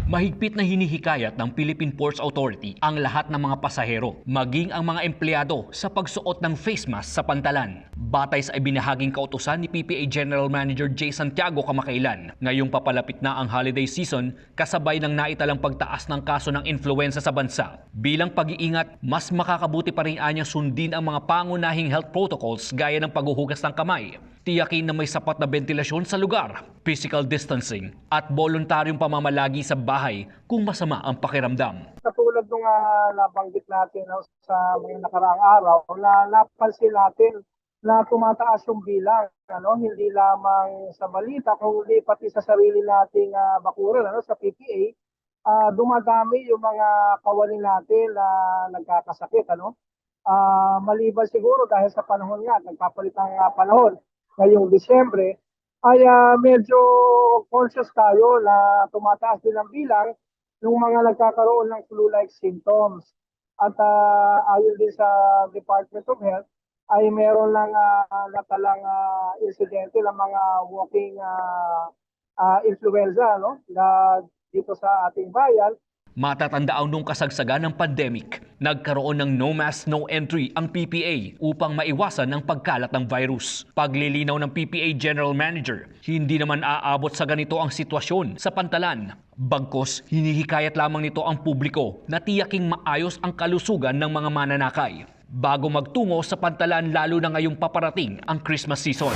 Mahigpit na hinihikayat ng Philippine Ports Authority ang lahat ng mga pasahero, maging ang mga empleyado sa pagsuot ng face mask sa pantalan. Batay sa ibinahaging kautusan ni PPA General Manager J. Santiago kamakailan, ngayong papalapit na ang holiday season, kasabay ng naitalang pagtaas ng kaso ng influenza sa bansa. Bilang pag-iingat, mas makakabuti pa rin anyang sundin ang mga pangunahing health protocols gaya ng paghuhugas ng kamay, tiyakin na may sapat na ventilasyon sa lugar, physical distancing, at voluntaryong pamamalagi sa bahay kung masama ang pakiramdam. Katulad nung nabanggit natin sa mga nakaraang araw na napansin natin na tumataas yung bilang, hindi lamang sa balita, kundi pati sa sarili nating bakuran sa PPA, dumadami yung mga kawani natin na nagkakasakit. Maliban siguro dahil sa panahon nga, nagpapalit ang panahon ngayong Disyembre, ay medyo conscious tayo na tumataas din ang bilang ng mga nagkakaroon ng flu-like symptoms. At ayon din sa Department of Health, ay meron lang natalang insidente ng mga walking influenza na dito sa ating bayan. Matatandaan nung kasagsagan ng pandemic, nagkaroon ng no mask, no entry ang PPA upang maiwasan ang pagkalat ng virus. Paglilinaw ng PPA General Manager, hindi naman aabot sa ganito ang sitwasyon sa pantalan. Bagkus, hinihikayat lamang nito ang publiko na tiyaking maayos ang kalusugan ng mga mananakay bago magtungo sa pantalan, lalo na ngayong paparating ang Christmas season.